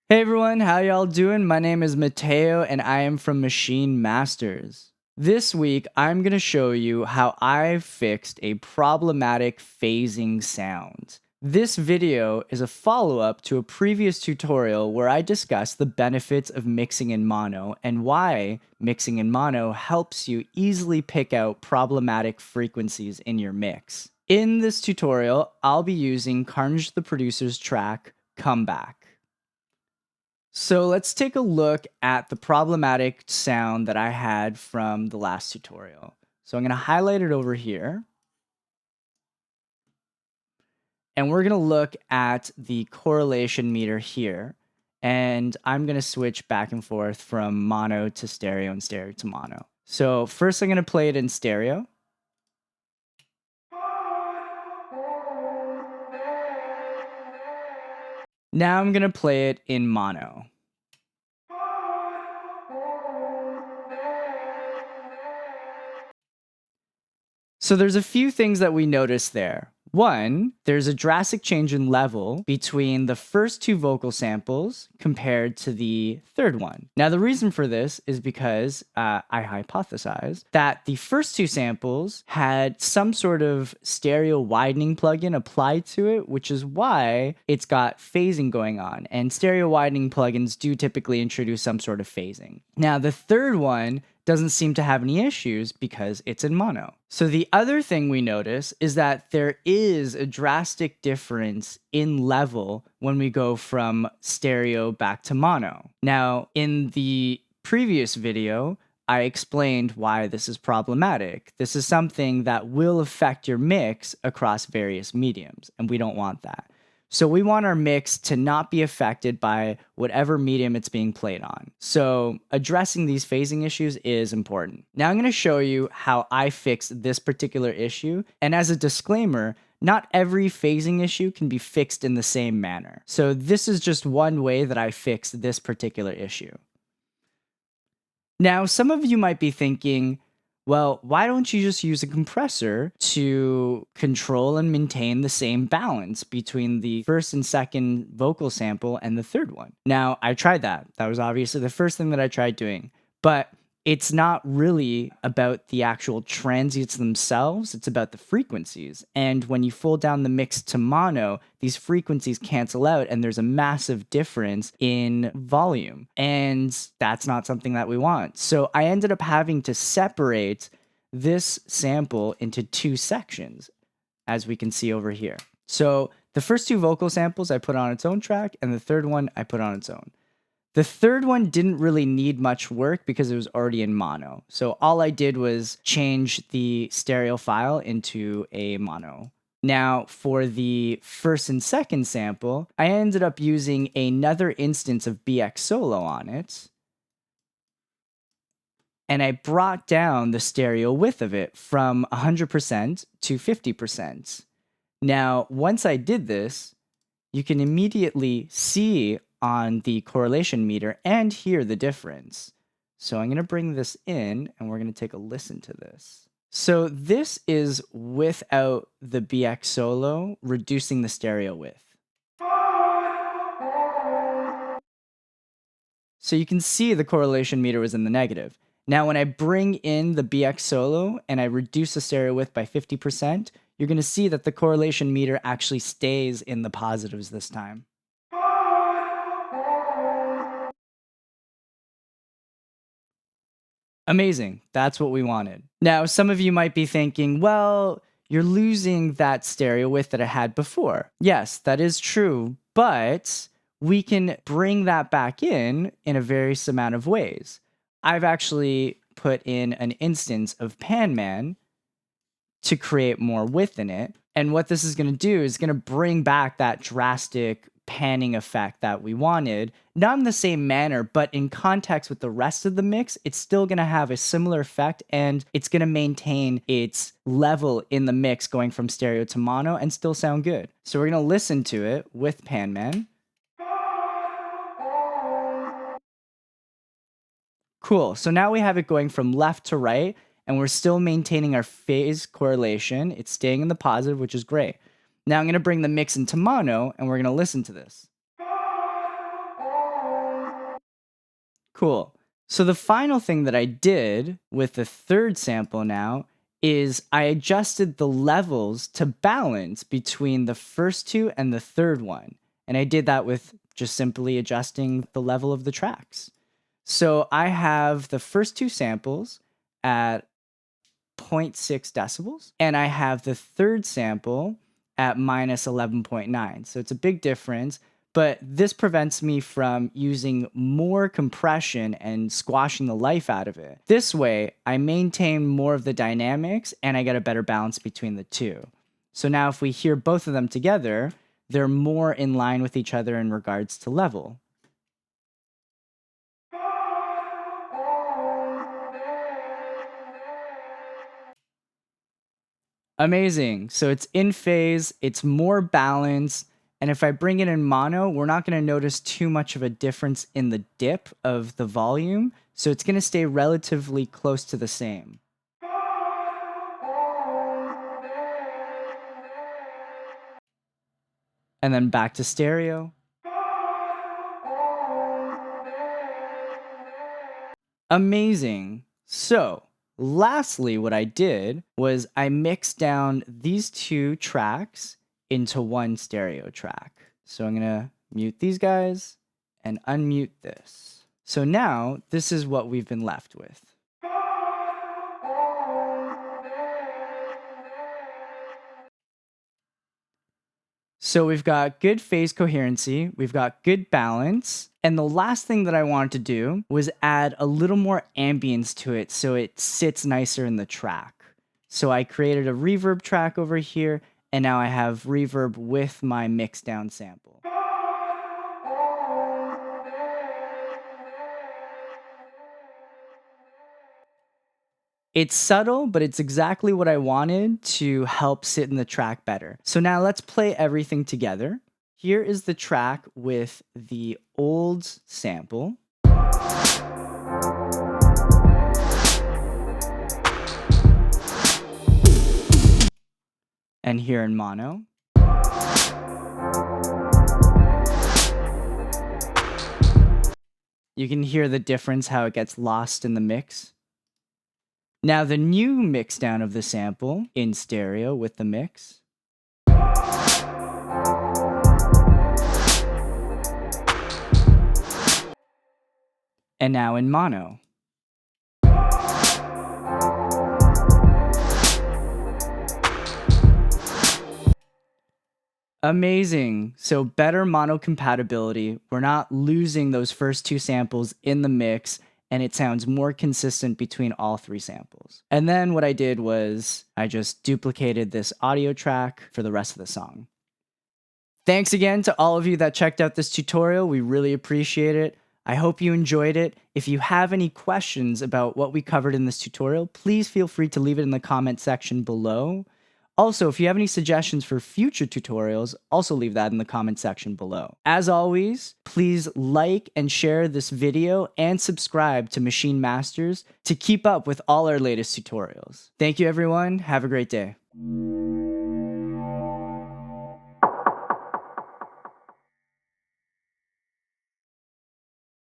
Hey everyone, how y'all doing? My name is Mateo and I am from Maschine Masters. This week, I'm going to show you how I fixed a problematic phasing sound. This video is a follow-up to a previous tutorial where I discussed the benefits of mixing in mono and why mixing in mono helps you easily pick out problematic frequencies in your mix. In this tutorial, I'll be using Carnage The Producer's track, Comeback. So let's take a look at the problematic sound that I had from the last tutorial. So I'm going to highlight it over here. And we're going to look at the correlation meter here. And I'm going to switch back and forth from mono to stereo and stereo to mono. So first I'm going to play it in stereo. Now I'm going to play it in mono. So there's a few things that we notice there. One, there's a drastic change in level between the first two vocal samples compared to the third one. Now, the reason for this is because I hypothesized that the first two samples had some sort of stereo widening plugin applied to it, which is why it's got phasing going on. And stereo widening plugins do typically introduce some sort of phasing. Now, the third one doesn't seem to have any issues because it's in mono. So the other thing we notice is that there is a drastic difference in level when we go from stereo back to mono. Now, in the previous video, I explained why this is problematic. This is something that will affect your mix across various mediums, and we don't want that. So we want our mix to not be affected by whatever medium it's being played on. So addressing these phasing issues is important. Now I'm going to show you how I fixed this particular issue. And as a disclaimer, not every phasing issue can be fixed in the same manner. So this is just one way that I fixed this particular issue. Now, some of you might be thinking, well, why don't you just use a compressor to control and maintain the same balance between the first and second vocal sample and the third one? Now, I tried that. That was obviously the first thing that I tried doing. But it's not really about the actual transients themselves, it's about the frequencies. And when you fold down the mix to mono, these frequencies cancel out and there's a massive difference in volume. And that's not something that we want. So I ended up having to separate this sample into two sections, as we can see over here. So the first two vocal samples I put on its own track, and the third one I put on its own. The third one didn't really need much work because it was already in mono. So all I did was change the stereo file into a mono. Now, for the first and second sample, I ended up using another instance of BX Solo on it. And I brought down the stereo width of it from 100% to 50%. Now, once I did this, you can immediately see on the correlation meter and hear the difference. So I'm going to bring this in and we're going to take a listen to this. So this is without the BX Solo reducing the stereo width. So you can see the correlation meter was in the negative. Now when I bring in the BX Solo and I reduce the stereo width by 50%, you're going to see that the correlation meter actually stays in the positives this time. Amazing. That's what we wanted. Now, some of you might be thinking, well, you're losing that stereo width that I had before. Yes, that is true, but we can bring that back in a various amount of ways. I've actually put in an instance of PanMan to create more width in it. And what this is going to do is going to bring back that drastic panning effect that we wanted, not in the same manner, but in context with the rest of the mix, it's still going to have a similar effect and it's going to maintain its level in the mix going from stereo to mono and still sound good. So we're going to listen to it with PanMan. Cool. So now we have it going from left to right and we're still maintaining our phase correlation. It's staying in the positive, which is great. Now I'm going to bring the mix into mono and we're going to listen to this. Cool. So the final thing that I did with the third sample now is I adjusted the levels to balance between the first two and the third one. And I did that with just simply adjusting the level of the tracks. So I have the first two samples at 0.6 decibels, and I have the third sample at minus 11.9. So it's a big difference, but this prevents me from using more compression and squashing the life out of it. This way, I maintain more of the dynamics and I get a better balance between the two. So now if we hear both of them together, they're more in line with each other in regards to level. Amazing. So it's in phase, it's more balanced, and if I bring it in mono, we're not going to notice too much of a difference in the dip of the volume, so it's going to stay relatively close to the same. And then back to stereo. Amazing. So, lastly, what I did was I mixed down these two tracks into one stereo track. So I'm going to mute these guys and unmute this. So now this is what we've been left with. So we've got good phase coherency, we've got good balance, and the last thing that I wanted to do was add a little more ambience to it so it sits nicer in the track. So I created a reverb track over here, and now I have reverb with my mixed down sample. It's subtle, but it's exactly what I wanted to help sit in the track better. So now let's play everything together. Here is the track with the old sample. And here in mono. You can hear the difference, how it gets lost in the mix. Now the new mix down of the sample in stereo with the mix. And now in mono. Amazing. So better mono compatibility. We're not losing those first two samples in the mix, and it sounds more consistent between all three samples. And then what I did was I just duplicated this audio track for the rest of the song. Thanks again to all of you that checked out this tutorial. We really appreciate it. I hope you enjoyed it. If you have any questions about what we covered in this tutorial, please feel free to leave it in the comment section below. Also, if you have any suggestions for future tutorials, also leave that in the comment section below. As always, please like and share this video and subscribe to Maschine Masters to keep up with all our latest tutorials. Thank you, everyone. Have a great day.